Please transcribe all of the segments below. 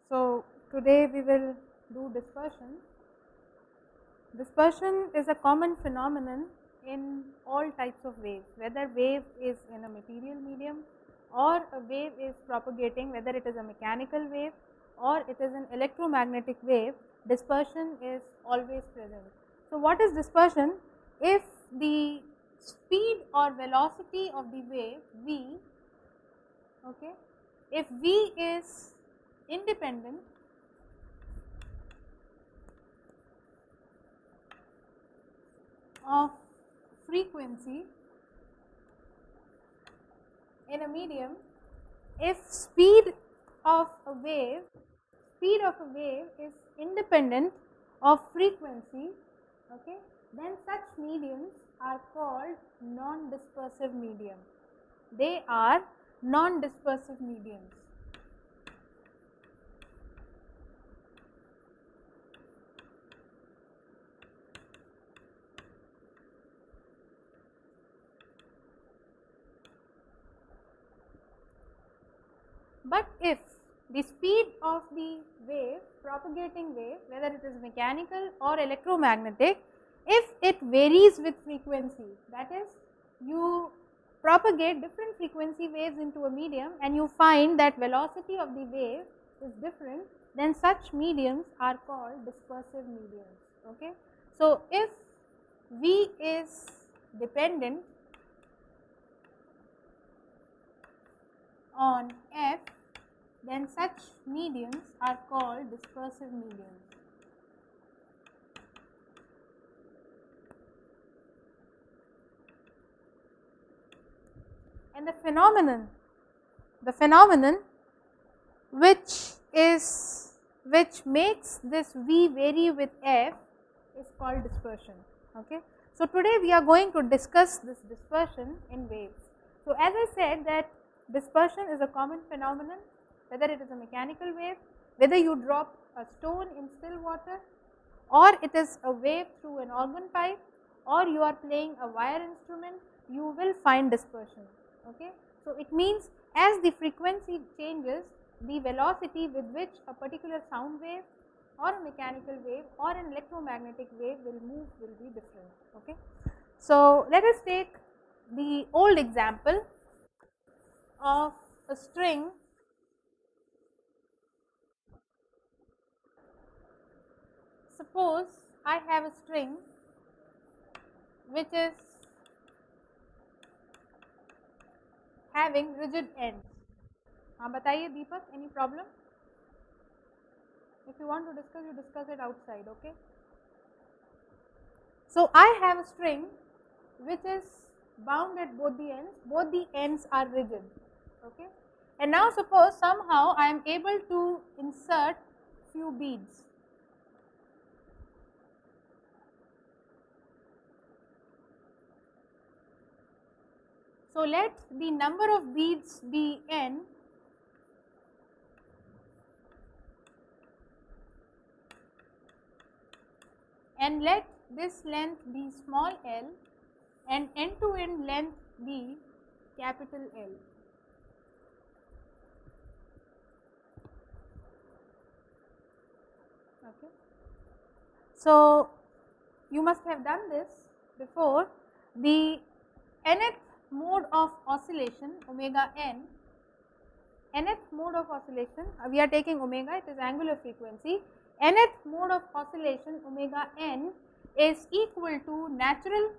So, today we will do dispersion. Dispersion is a common phenomenon in all types of waves, whether wave is in a material medium or a wave is propagating, whether it is a mechanical wave or it is an electromagnetic wave, dispersion is always present. So, what is dispersion? If the speed or velocity of the wave v, okay, if v is independent of frequency in a medium, if speed of a wave is independent of frequency, okay, then such mediums are called non-dispersive medium. They are non-dispersive mediums. But if the speed of the wave, propagating wave, whether it is mechanical or electromagnetic, if it varies with frequency, that is, you propagate different frequency waves into a medium and you find that velocity of the wave is different, then such mediums are called dispersive mediums. Okay. So, if V is dependent on F, then such mediums are called dispersive mediums. And the phenomenon which makes this V vary with F is called dispersion. Okay. So, today we are going to discuss this dispersion in waves. So, as I said that dispersion is a common phenomenon, whether it is a mechanical wave, whether you drop a stone in still water, or it is a wave through an organ pipe, or you are playing a wire instrument, you will find dispersion. Okay. So, it means as the frequency changes, the velocity with which a particular sound wave or a mechanical wave or an electromagnetic wave will move will be different. Okay. So, let us take the old example of a string Suppose I have a string which is having rigid ends. हाँ बताइए दीपक, any problem? If you want to discuss, you discuss it outside, okay? So, I have a string which is bound at both the ends are rigid, okay? And now suppose somehow I am able to insert few beads. So, let the number of beads be n and let this length be small l and end to end length be capital L. Okay. So, you must have done this before. The nth mode of oscillation omega n, nth mode of oscillation, we are taking omega, it is angular frequency, nth mode of oscillation omega n is equal to natural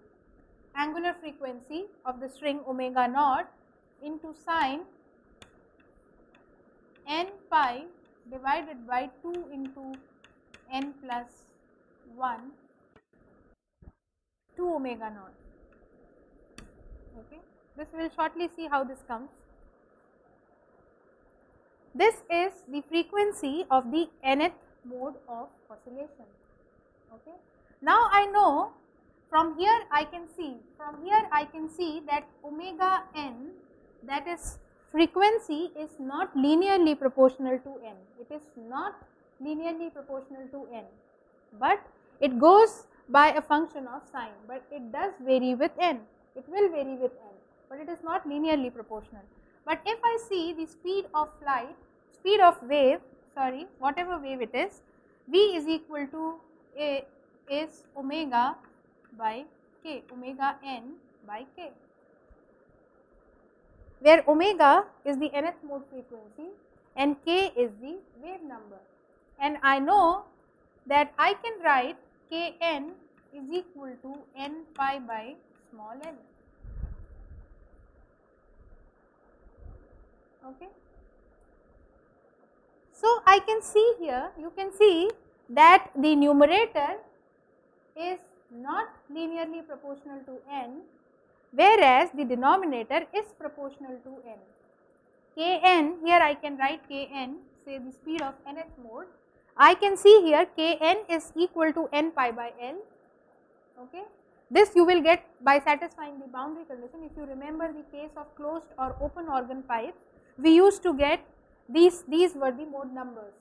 angular frequency of the string omega naught into sine n pi divided by 2 into n plus 1 to omega naught. Okay. This we will shortly see how this comes. This is the frequency of the nth mode of oscillation. Okay. Now, I know from here I can see that omega n, that is frequency, is not linearly proportional to n. It is not linearly proportional to n, but it goes by a function of sine, but it does vary with n. It will vary with n, but it is not linearly proportional. But if I see the speed of light, speed of wave, sorry, whatever wave it is, V is equal to A is omega by k, omega n by k, where omega is the nth mode frequency and k is the wave number. And I know that I can write kn is equal to n pi by small n. Okay. So, I can see here, you can see that the numerator is not linearly proportional to n, whereas the denominator is proportional to n. Kn, here I can write Kn, say the speed of nth mode. I can see here Kn is equal to n pi by L. Okay. This you will get by satisfying the boundary condition. If you remember the case of closed or open organ pipes, we used to get these were the mode numbers,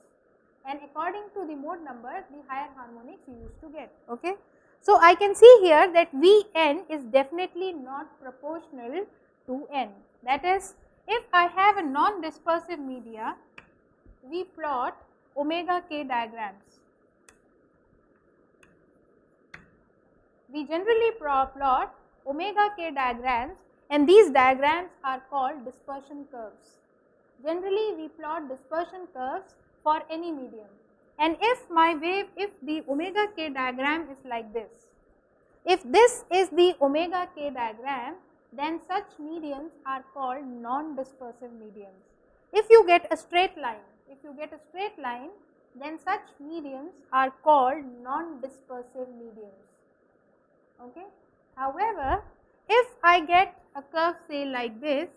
and according to the mode number, the higher harmonics you used to get. Okay. So, I can see here that Vn is definitely not proportional to n. That is, if I have a non-dispersive media, we plot omega k diagrams. We generally plot omega k diagrams, and these diagrams are called dispersion curves. Generally, we plot dispersion curves for any medium, and if my wave, if the omega k diagram is like this, if this is the omega k diagram, then such mediums are called non-dispersive mediums. If you get a straight line, then such mediums are called non-dispersive mediums. Okay. However, if I get a curve, say like this,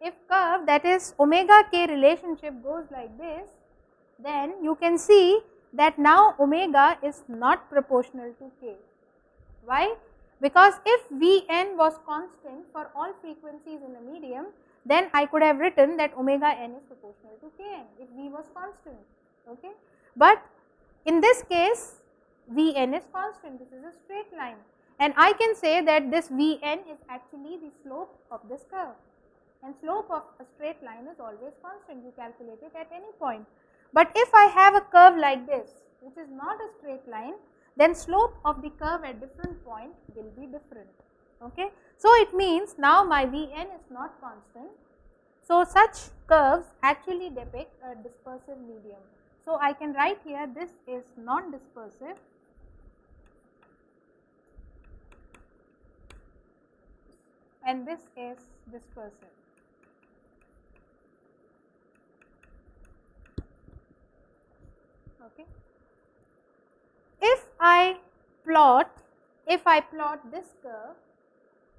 if curve, that is omega k relationship, goes like this, then you can see that now omega is not proportional to k. Why? Because if Vn was constant for all frequencies in a medium, then I could have written that omega n is proportional to Kn if V was constant. Okay. But in this case, Vn is constant, this is a straight line, and I can say that this Vn is actually the slope of this curve, and slope of a straight line is always constant, you calculate it at any point. But if I have a curve like this, which is not a straight line, then slope of the curve at different point will be different. Okay. So, it means now my Vn is not constant. So, such curves actually depict a dispersive medium. So, I can write here this is non-dispersive and this is dispersive. Okay. If I plot this curve,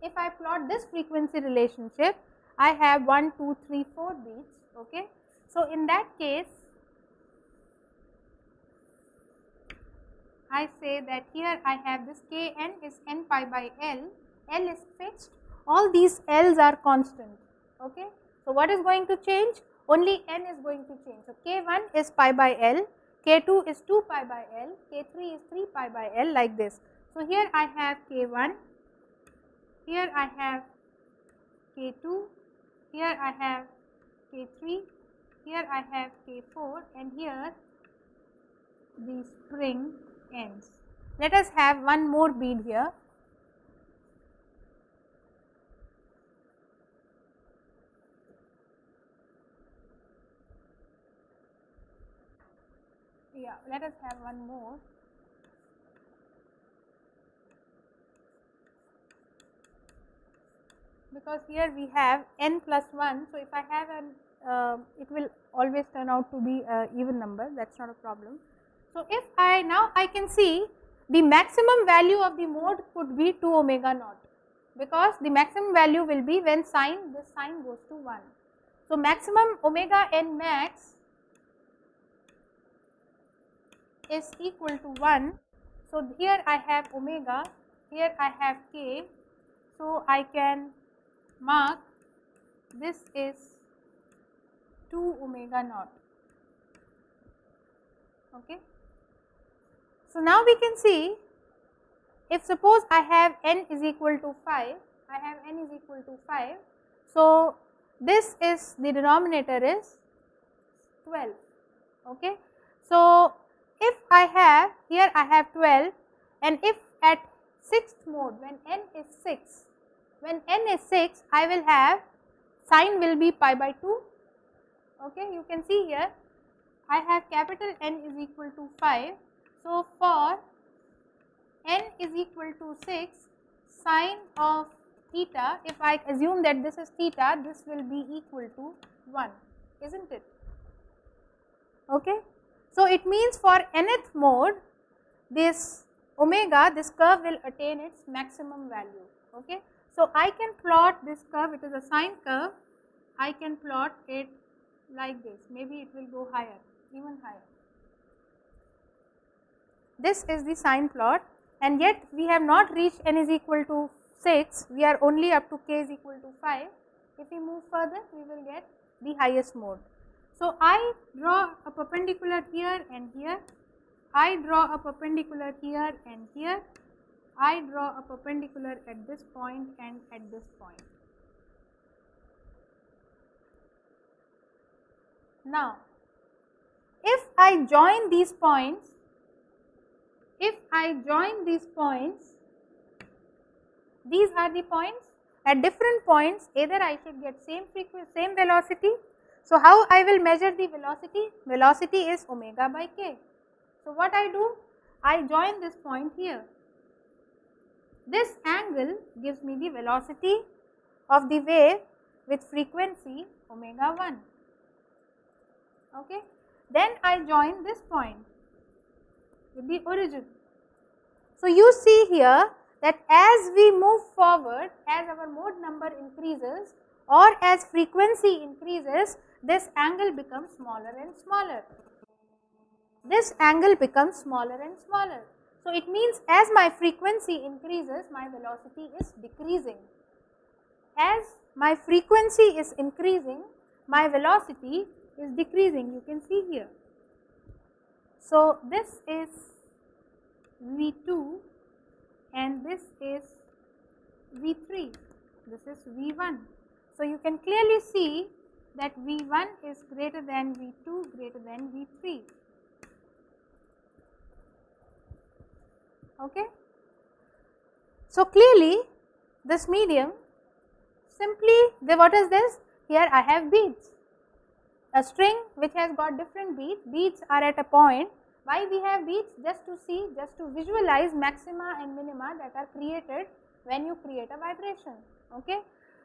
if I plot this frequency relationship, I have 1, 2, 3, 4 beats. Okay. So, in that case, I say that here I have this Kn is n pi by L, L is fixed, all these L's are constant. Okay. So, what is going to change? Only n is going to change. So, K1 is pi by L, K2 is 2 pi by L, K3 is 3 pi by L, like this. So, here I have K1, here I have K2, here I have K3, here I have K4, and here the spring ends. Let us have one more bead here. Yeah, let us have one more. Because here we have n plus 1. So, if I have an, it will always turn out to be an even number, that is not a problem. So, if I now I can see the maximum value of the mode could be 2 omega naught, because the maximum value will be when this sign goes to 1. So, maximum omega n max is equal to 1. So, here I have omega, here I have k. So, I can mark this is 2 omega naught. Okay. So, now we can see, if suppose I have n is equal to 5, I have n is equal to 5. So, this is the denominator is 12. Okay. So, if I have here I have 12, and if at 6th mode when n is 6, I will have sign will be pi by 2. Okay. You can see here I have capital N is equal to 5. So, for n is equal to 6, sine of theta, if I assume that this is theta, this will be equal to 1, isn't it? Okay. So, it means for nth mode, this omega, this curve will attain its maximum value. Okay. So, I can plot this curve, it is a sine curve, I can plot it like this, maybe it will go higher, even higher. This is the sine plot, and yet we have not reached n is equal to 6, we are only up to k is equal to 5. If we move further, we will get the highest mode. So, I draw a perpendicular here and here, I draw a perpendicular here and here, I draw a perpendicular at this point and at this point. Now, if I join these points, these are the points. At different points, either I should get same frequency, same velocity. So, how I will measure the velocity? Velocity is omega by k. So, what I do? I join this point here. This angle gives me the velocity of the wave with frequency omega 1. Okay. Then I join this point with the origin. So, you see here that as we move forward, as our mode number increases or as frequency increases, this angle becomes smaller and smaller. This angle becomes smaller and smaller. So, it means as my frequency increases, my velocity is decreasing. As my frequency is increasing, my velocity is decreasing, you can see here. So, this is V2 and this is V3, this is V1. So, you can clearly see that V1 is greater than V2 greater than V3. Okay. So, clearly this medium simply, what is this? Here I have beads, a string which has got different beads. Beads are at a point. Why we have beads? Just to see, just to visualize maxima and minima that are created when you create a vibration. Okay.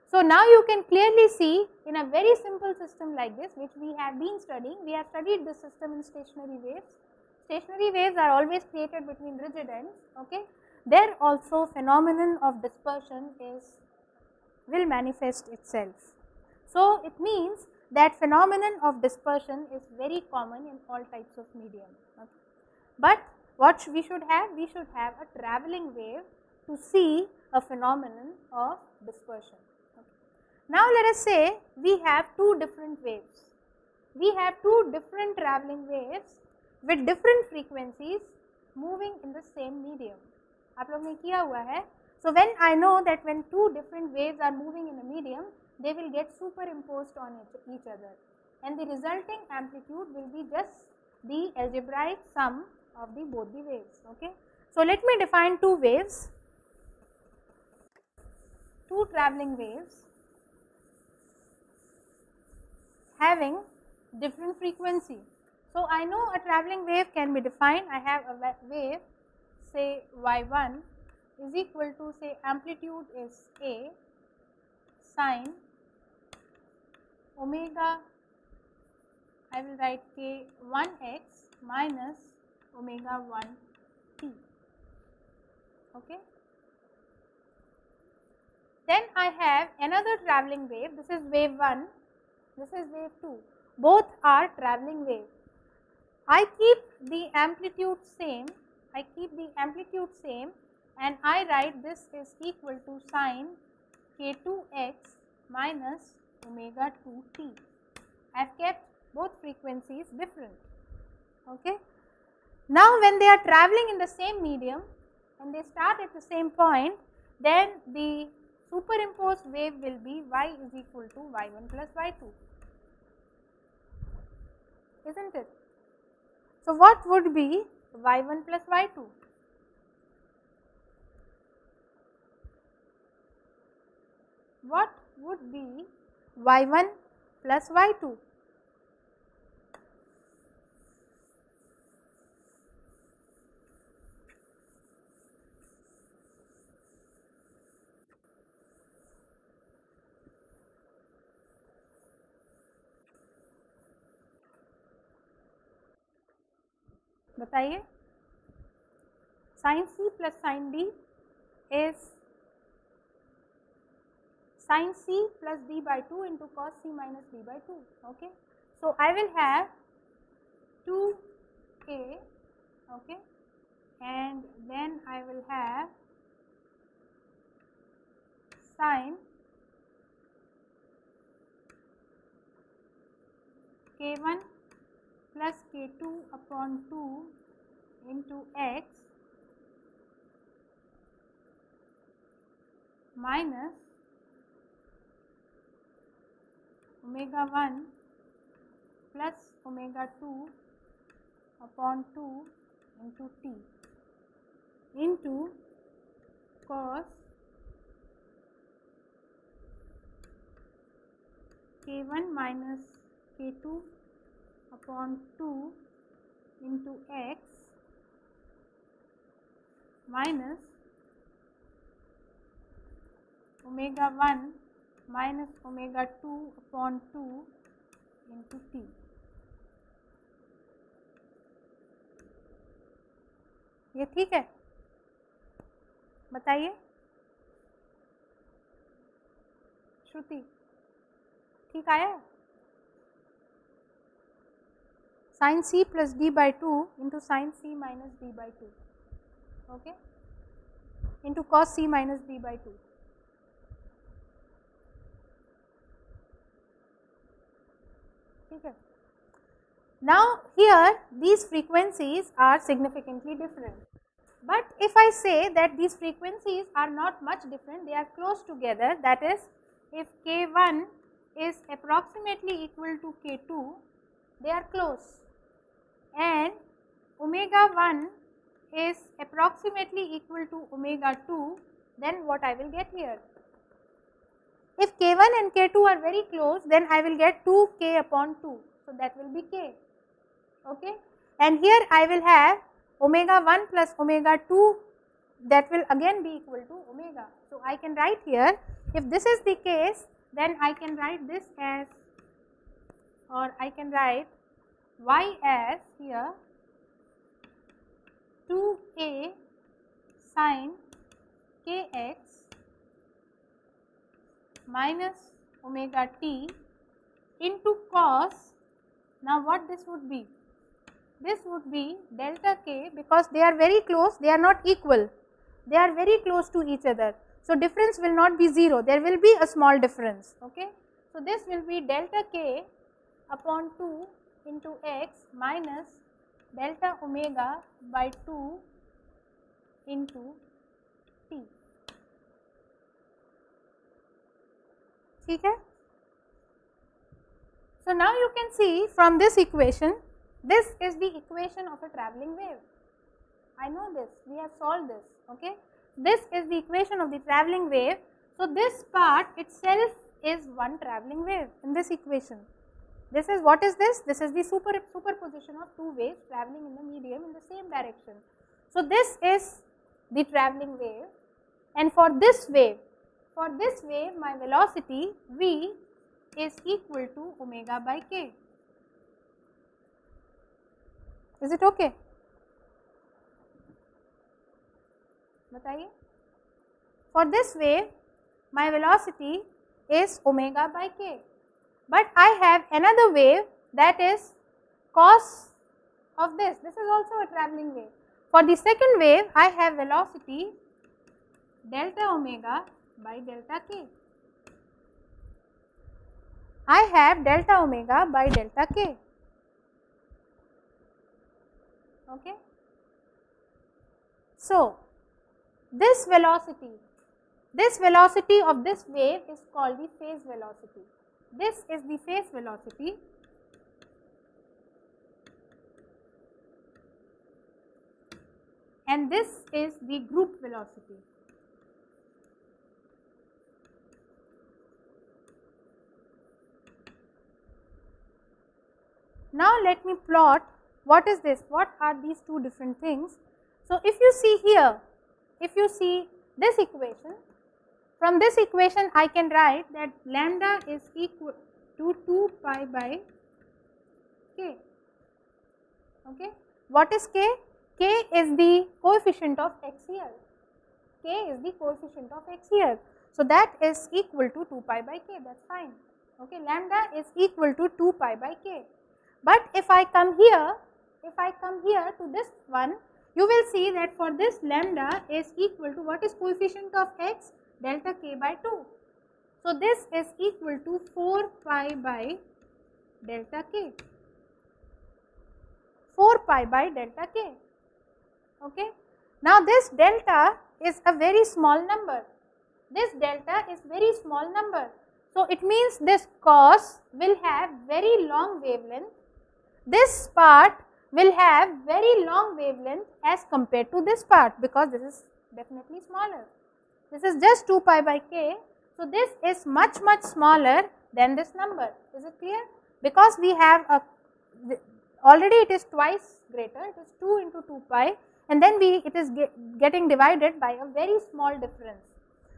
So, now you can clearly see in a very simple system like this, which we have been studying, we have studied this system in stationary waves. Stationary waves are always created between rigid ends. Okay. There also phenomenon of dispersion will manifest itself. So, it means that phenomenon of dispersion is very common in all types of medium. Okay. But what we should have? We should have a travelling wave to see a phenomenon of dispersion. Okay. Now, let us say we have two different waves. We have two different travelling waves with different frequencies moving in the same medium. आप लोग ने किया हुआ है. So, when I know that when two different waves are moving in a medium, they will get superimposed on each other, and the resulting amplitude will be just the algebraic sum of both the waves. Okay. So, let me define two waves, two travelling waves having different frequency. So, I know a travelling wave can be defined. I have a wave, say y1 is equal to, say, amplitude is a, sine omega, I will write k 1x minus omega 1 t. Okay. Then I have another travelling wave. This is wave 1, this is wave 2. Both are travelling waves. I keep the amplitude same, and I write this is equal to sine k2x minus omega 2t. I have kept both frequencies different. Okay. Now, when they are travelling in the same medium and they start at the same point, then the superimposed wave will be y is equal to y1 plus y2. isn't it? So, what would be y1 plus y2? What would be y1 plus y2? बताइए. sin C plus sin D is sin C plus D by 2 into cos C minus D by 2. Okay. So, I will have 2a, okay, and then I will have sin k1 plus k2 upon 2 into x minus omega 1 plus omega 2 upon 2 into t into cos k1 minus k2 upon 2 into x minus omega 1 minus omega 2 upon 2 into t. ये ठीक है? बताइए श्रुति, ठीक आया? sin C plus D by 2 into sin C minus D by 2, okay, into cos C minus D by 2. ठीक है. Now here these frequencies are significantly different, but if I say that these frequencies are not much different, they are close together, that is if k1 is approximately equal to k2, they are close, and omega 1 is approximately equal to omega 2, then what I will get here? If k1 and k2 are very close, then I will get 2k upon 2. So, that will be k, okay, and here I will have omega 1 plus omega 2, that will again be equal to omega. So, I can write here, if this is the case, then I can write this as, or I can write y as here 2a sin kx minus omega t into cos. Now, what this would be? This would be delta k, because they are very close, they are not equal, they are very close to each other. So, difference will not be 0, there will be a small difference, okay. So, this will be delta k upon 2 into x minus delta omega by 2 into t. ठीक है. So, now you can see from this equation, this is the equation of a travelling wave. I know this, we have solved this, okay. This is the equation of the travelling wave. So, this part itself is one travelling wave in this equation. This is, what is this? This is the superposition of two waves travelling in the medium in the same direction. So, this is the travelling wave, and for this wave my velocity v is equal to omega by k. Is it okay? बताइए. For this wave my velocity is omega by k, but I have another wave that is cos of this. This is also a travelling wave. For the second wave I have velocity delta omega by delta k. I have delta omega by delta k, okay. So, this velocity of this wave is called the phase velocity. This is the phase velocity, and this is the group velocity. Now let me plot what is this, what are these two different things. So if you see here, if you see this equation, from this equation I can write that lambda is equal to 2 pi by k. Okay. What is k? K is the coefficient of x here. K is the coefficient of x here. So that is equal to 2 pi by k, that is fine. Okay. Lambda is equal to 2 pi by k. But if I come here to this one, you will see that for this lambda is equal to what is coefficient of x? Delta k by 2. So this is equal to 4 pi by delta k. 4 pi by delta k. Okay. Now this delta is a very small number. This delta is very small number. So it means this cos will have very long wavelength. This part will have very long wavelength as compared to this part, because this is definitely smaller. This is just 2 pi by k. So this is much smaller than this number. Is it clear? Because we have a, already it is twice greater, it is 2 into 2 pi, and then it is getting divided by a very small difference.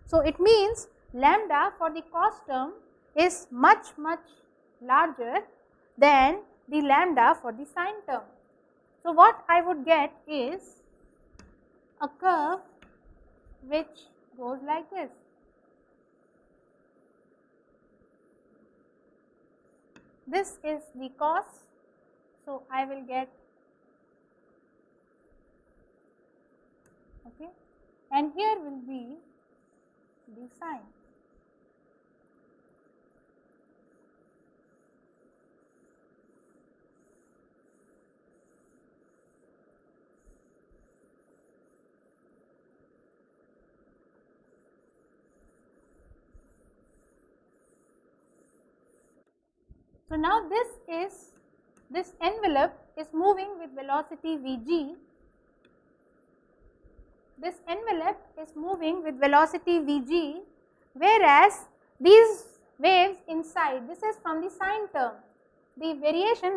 So it means lambda for the cos term is much larger than the lambda for the sine term. So what I would get is a curve which goes like this. This is the cos, so I will get, okay, and here will be the sine. So now this envelope is moving with velocity Vg. This envelope is moving with velocity Vg, whereas these waves inside, this is from the sine term. The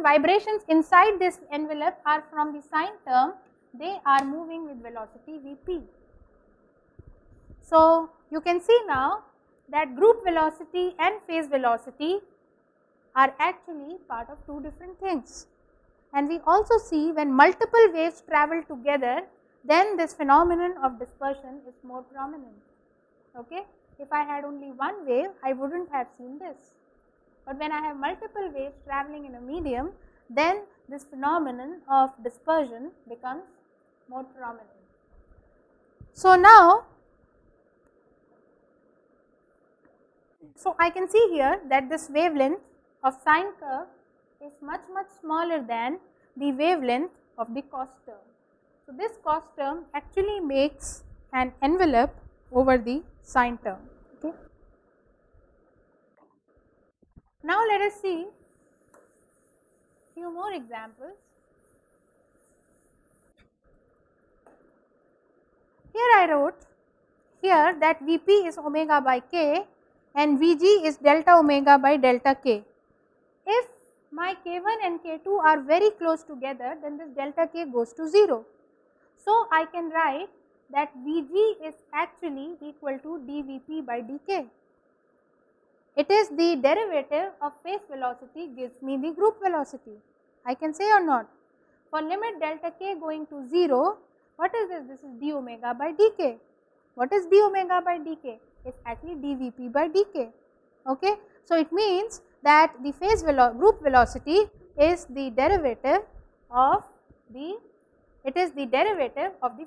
vibrations inside this envelope are from the sine term, they are moving with velocity Vp. So you can see now that group velocity and phase velocity are actually part of two different things. And we also see when multiple waves travel together, then this phenomenon of dispersion is more prominent. Okay? If I had only one wave, I would not have seen this. But when I have multiple waves traveling in a medium, then this phenomenon of dispersion becomes more prominent. So now, I can see here that this wavelength of sine curve is much smaller than the wavelength of the cos term. So this cos term actually makes an envelope over the sine term. Okay. Now let us see few more examples. Here I wrote here that Vp is omega by k and Vg is delta omega by delta k. If my k1 and k2 are very close together, then this delta k goes to 0. So I can write that Vg is actually equal to dVp by dk. It is the derivative of phase velocity gives me the group velocity. I can say or not? For limit delta k going to 0, what is this? This is d omega by dk. What is d omega by dk? It's actually dVp by dk. Okay. So it means that the phase group velocity is the derivative of the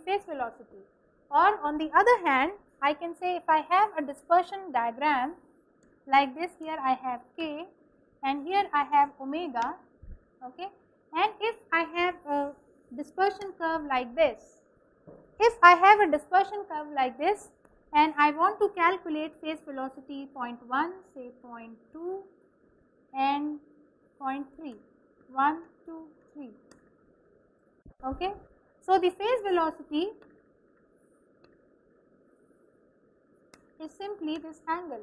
phase velocity. Or on the other hand, I can say if I have a dispersion diagram like this, here I have k and here I have omega, okay, and if I have a dispersion curve like this, and I want to calculate phase velocity 0.1, say 0.2 and 0.3, 1, 2, 3, okay. So, the phase velocity is simply this angle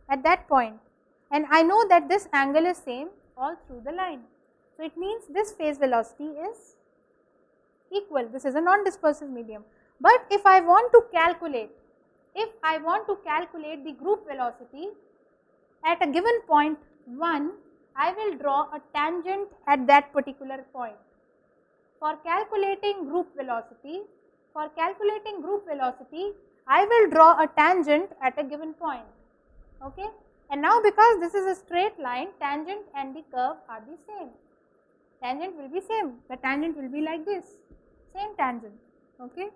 at that point, and I know that this angle is same all through the line. So, it means this phase velocity is equal, this is a non-dispersive medium. But if I want to calculate, the group velocity at a given point 1, I will draw a tangent at that particular point. For calculating group velocity, I will draw a tangent at a given point. Okay? And now because this is a straight line, tangent and the curve are the same. Tangent will be same. The tangent will be like this, same tangent. Okay?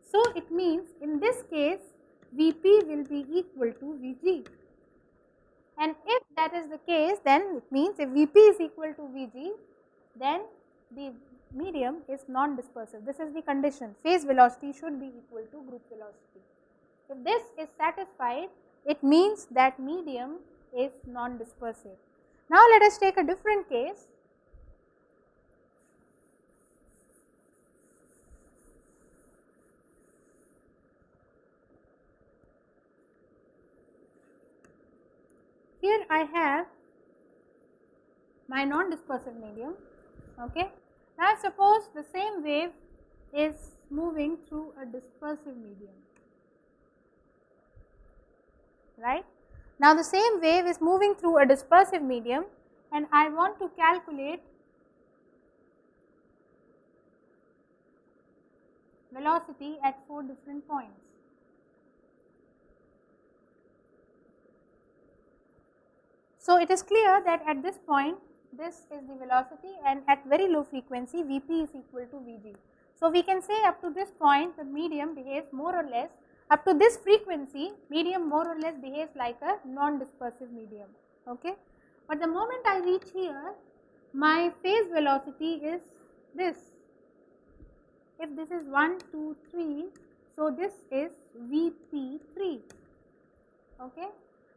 So, it means in this case Vp will be equal to Vg. And if that is the case, then it means if Vp is equal to Vg, then the medium is non-dispersive. This is the condition. Phase velocity should be equal to group velocity. If this is satisfied, it means that medium is non-dispersive. Now, let us take a different case. Here I have my non-dispersive medium. Okay. Now, suppose the same wave is moving through a dispersive medium, right. Now, the same wave is moving through a dispersive medium and I want to calculate velocity at 4 different points. So, it is clear that at this point this is the velocity and at very low frequency Vp is equal to Vg. So, we can say up to this point the medium behaves more or less, up to this frequency medium more or less behaves like a non-dispersive medium. Okay. But the moment I reach here, my phase velocity is this. If this is 1, 2, 3, so this is Vp3. Okay.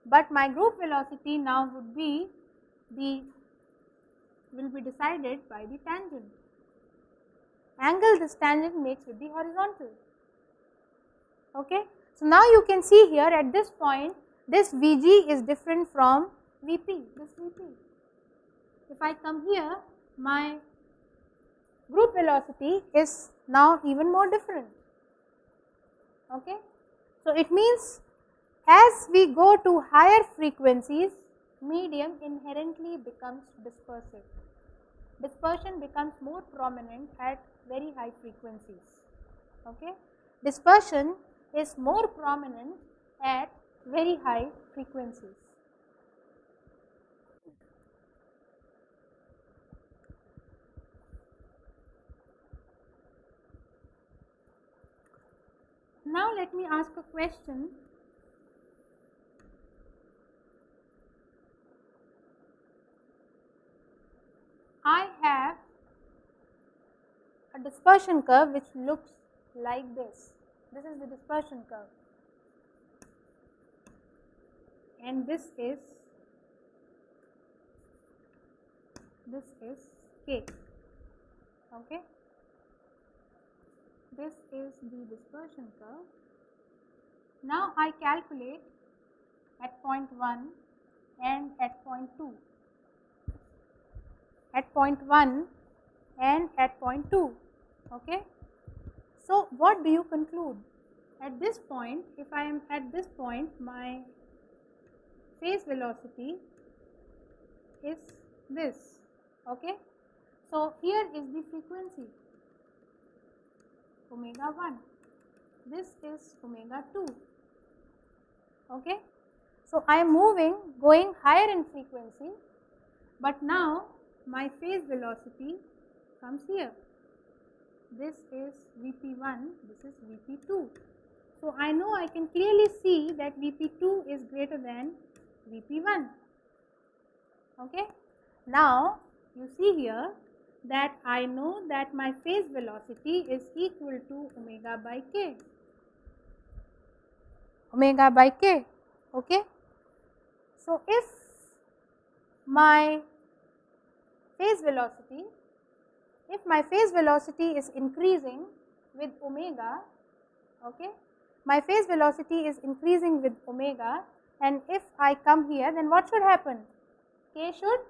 But my group velocity now would be will be decided by the tangent. Angle this tangent makes with the horizontal. Okay. So, now you can see here at this point this Vg is different from Vp, this Vp. If I come here, my group velocity is now even more different. Okay. So, it means as we go to higher frequencies, medium inherently becomes dispersive. Dispersion becomes more prominent at very high frequencies. Okay. Dispersion is more prominent at very high frequencies. Now, let me ask a question. I have a dispersion curve which looks like this. This is the dispersion curve, and this is K. Okay. This is the dispersion curve. Now, I calculate at point 1 and at point 2. At point 1 and at point 2. Okay. So, what do you conclude? At this point, if I am at this point, my phase velocity is this. Okay. So, here is the frequency omega 1, this is omega 2. Okay. So, I am going higher in frequency, but now my phase velocity comes here. This is Vp1, this is Vp2. So, I know I can clearly see that Vp2 is greater than Vp1. Okay. Now, you see here that I know that my phase velocity is equal to omega by k. Omega by k. Okay. So, if my phase velocity if my phase velocity is increasing with omega, okay, my phase velocity is increasing with omega, and if I come here, then what should happen? K should,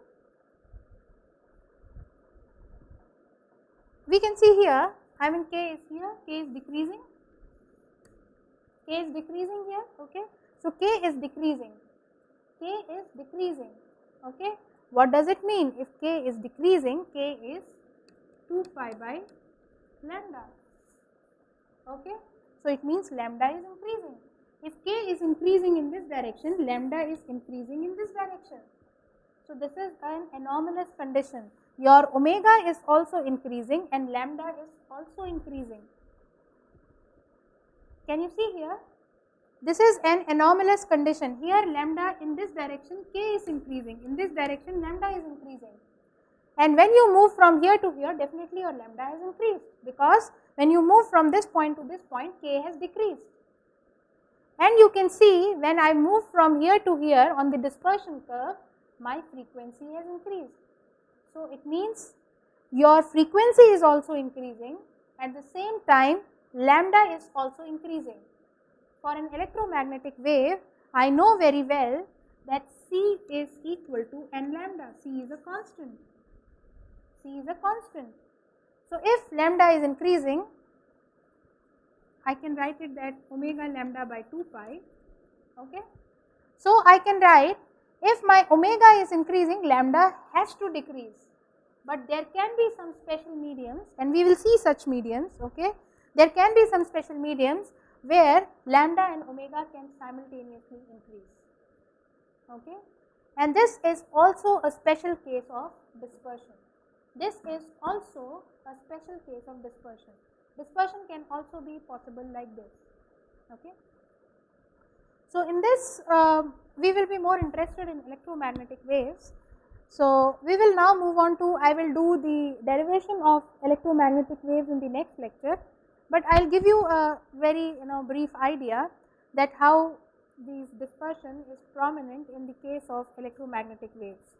we can see here, I mean K is here, K is decreasing, K is decreasing here, okay. So, K is decreasing, K is decreasing, okay. What does it mean? If K is decreasing, K is 2 pi by lambda, okay. So, it means lambda is increasing. If K is increasing in this direction, lambda is increasing in this direction. So, this is an anomalous condition. Your omega is also increasing and lambda is also increasing. Can you see here? This is an anomalous condition. Here lambda in this direction, K is increasing. In this direction, lambda is increasing. And when you move from here to here, definitely your lambda has increased, because when you move from this point to this point, K has decreased. And you can see when I move from here to here on the dispersion curve, my frequency has increased. So, it means your frequency is also increasing, at the same time lambda is also increasing. For an electromagnetic wave, I know very well that C is equal to n lambda. C is a constant. C is a constant. So, if lambda is increasing, I can write it that omega lambda by 2 pi, okay. So, I can write, if my omega is increasing, lambda has to decrease, but there can be some special mediums, and we will see such mediums, okay. There can be some special mediums where lambda and omega can simultaneously increase, okay. And this is also a special case of dispersion. This is also a special case of dispersion. Dispersion can also be possible like this, okay. So, in this we will be more interested in electromagnetic waves. So, we will now move on to, I will do the derivation of electromagnetic waves in the next lecture, but I will give you a very brief idea that how this dispersion is prominent in the case of electromagnetic waves.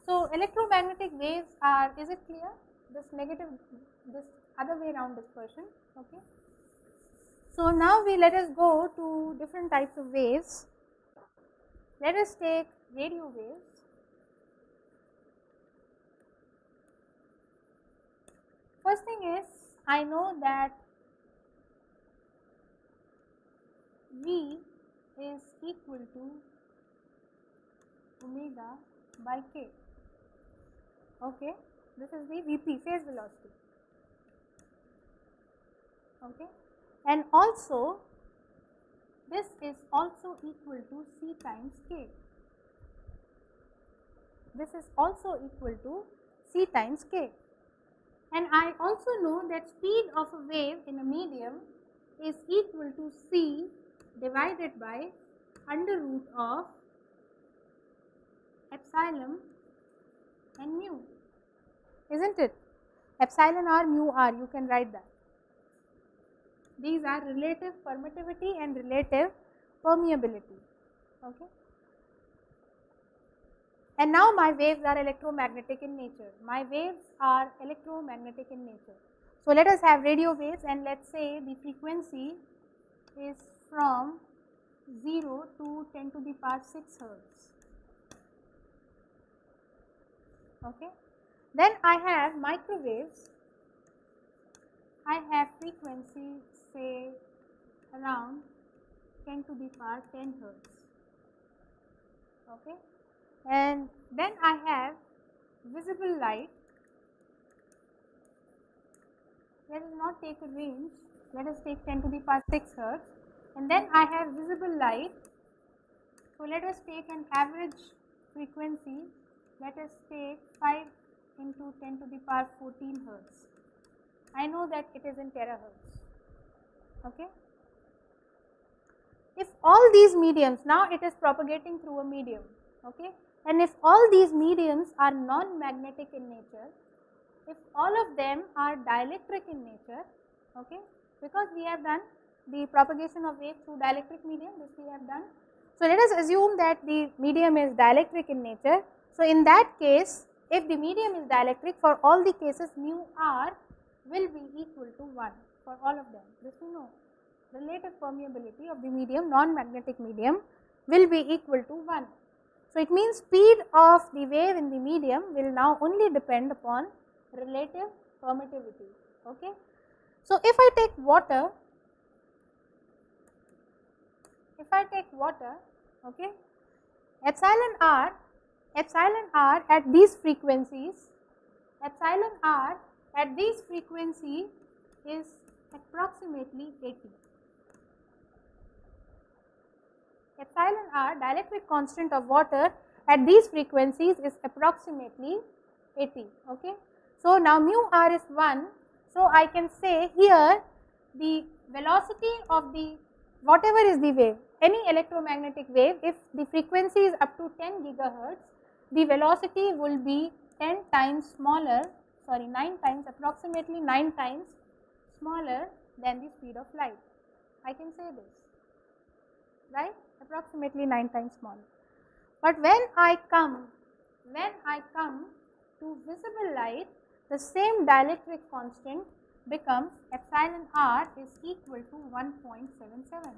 So, electromagnetic waves are, is it clear, this negative, this other way around dispersion, okay. So, now let us go to different types of waves. Let us take radio waves. First thing is, I know that V is equal to omega by K, okay. This is the Vp, phase velocity, okay. And also this is also equal to C times K. This is also equal to C times K. And I also know that speed of a wave in a medium is equal to C divided by under root of epsilon and mu, isn't it? Epsilon r, mu r, you can write that. These are relative permittivity and relative permeability, okay. And now my waves are electromagnetic in nature. My waves are electromagnetic in nature. So, let us have radio waves, and let us say the frequency is from 0 to 10 to the power 6 hertz, okay. Then I have microwaves. I have frequency say around 10 to the power 10 hertz, okay. And then I have visible light. Let us not take a range, let us take 10 to the power 6 hertz, and then I have visible light. So, let us take an average frequency, let us take 5 into 10 to the power 14 hertz. I know that it is in terahertz, okay. If all these mediums, now it is propagating through a medium, okay, and if all these mediums are non-magnetic in nature, if all of them are dielectric in nature, okay, because we have done the propagation of wave through dielectric medium, this we have done. So, let us assume that the medium is dielectric in nature. So, in that case, if the medium is dielectric, for all the cases mu r will be equal to 1 for all of them. This we know. Relative permeability of the medium, non-magnetic medium, will be equal to 1. So, it means speed of the wave in the medium will now only depend upon relative permittivity. Okay. So, if I take water, okay, epsilon r at these frequencies, is approximately 80. Epsilon r, dielectric constant of water at these frequencies, is approximately 80. Okay. So, now mu r is 1. So, I can say here the velocity of the whatever is the wave, any electromagnetic wave, if the frequency is up to 10 gigahertz, the velocity will be 10 times smaller, 9 times, approximately 9 times smaller than the speed of light. I can say this, right, approximately 9 times smaller. But when I come to visible light, the same dielectric constant becomes epsilon r is equal to 1.77.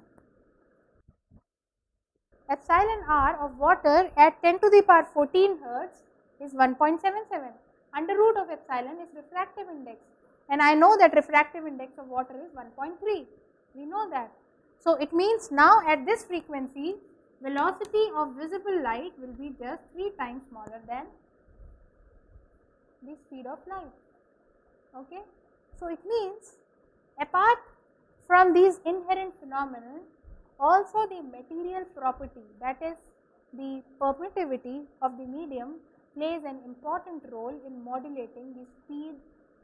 Epsilon r of water at 10 to the power 14 hertz is 1.77. Under root of epsilon is refractive index, and I know that refractive index of water is 1.3. We know that. So, it means now at this frequency, velocity of visible light will be just 3 times smaller than the speed of light. Okay. So, it means apart from these inherent phenomena, also the material property, that is the permittivity of the medium, plays an important role in modulating the speed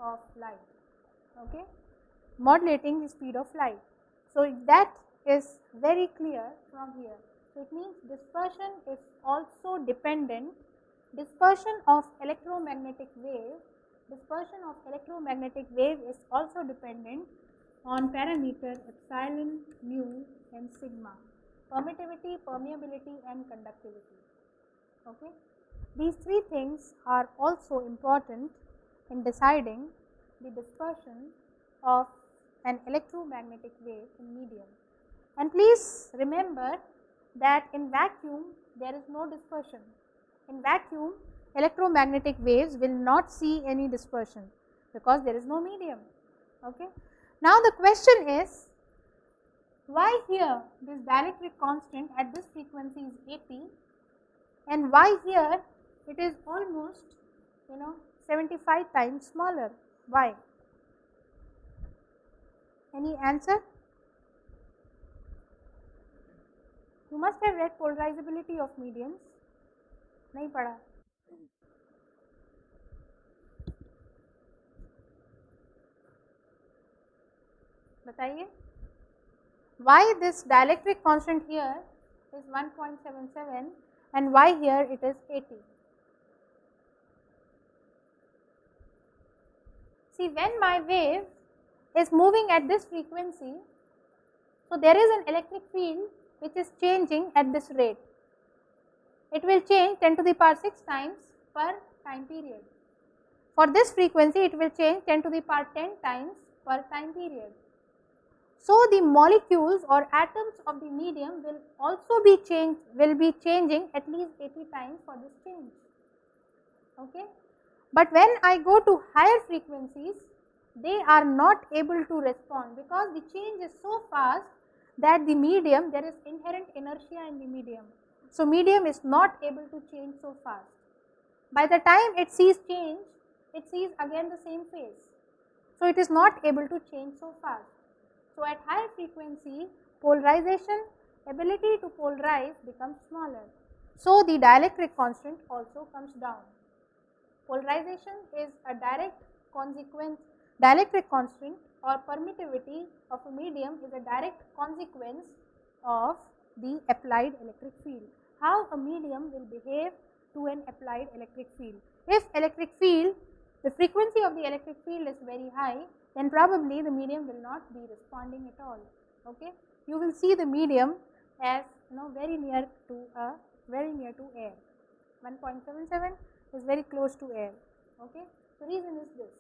of light. Okay. Modulating the speed of light. So, that is very clear from here. So, it means dispersion is also dependent, dispersion of electromagnetic wave is also dependent on parameter epsilon, mu and sigma, permittivity, permeability and conductivity. Okay. These three things are also important in deciding the dispersion of an electromagnetic wave in medium. And please remember that in vacuum there is no dispersion. In vacuum, electromagnetic waves will not see any dispersion because there is no medium. Okay. Now, the question is, why here this dielectric constant at this frequency is 80 and why here it is almost 75 times smaller? Why? Any answer? You must have read polarizability of mediums. नहीं पढ़ा? बताइए. Why this dielectric constant here is 1.77 and why here it is 80? See, when my wave is moving at this frequency, so there is an electric field which is changing at this rate. It will change 10 to the power 6 times per time period. For this frequency, it will change 10 to the power 10 times per time period. So, the molecules or atoms of the medium will also be changing at least 80 times for this change. Okay. But when I go to higher frequencies, they are not able to respond because the change is so fast that the medium, there is inherent inertia in the medium. So, medium is not able to change so fast. By the time it sees change, it sees again the same phase. So, it is not able to change so fast. So, at higher frequency, polarization, ability to polarize becomes smaller. So, the dielectric constant also comes down. Polarization is a direct consequence, dielectric constant or permittivity of a medium is a direct consequence of the applied electric field. How a medium will behave to an applied electric field. If electric field, the frequency of the electric field is very high, then probably the medium will not be responding at all. Okay. You will see the medium as very near to air. 1.77 is very close to air. Okay. The reason is this: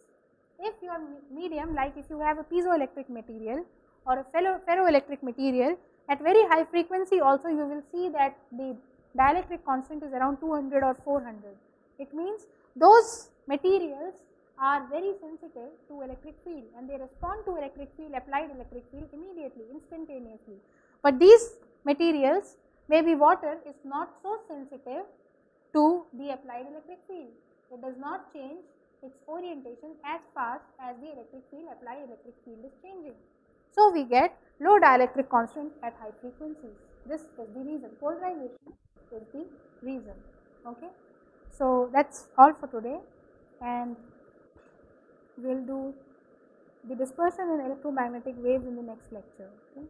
if your medium, like if you have a piezoelectric material or a ferroelectric material, at very high frequency also you will see that the dielectric constant is around 200 or 400. It means those materials are very sensitive to electric field and they respond to electric field, applied electric field immediately, instantaneously. But these materials, maybe water, is not so sensitive to the applied electric field. It does not change its orientation as fast as the electric field, applied electric field is changing. So, we get low dielectric constant at high frequencies. This is the reason. Polarization is the reason. Okay. So, that is all for today, and we will do the dispersion in electromagnetic waves in the next lecture. Okay.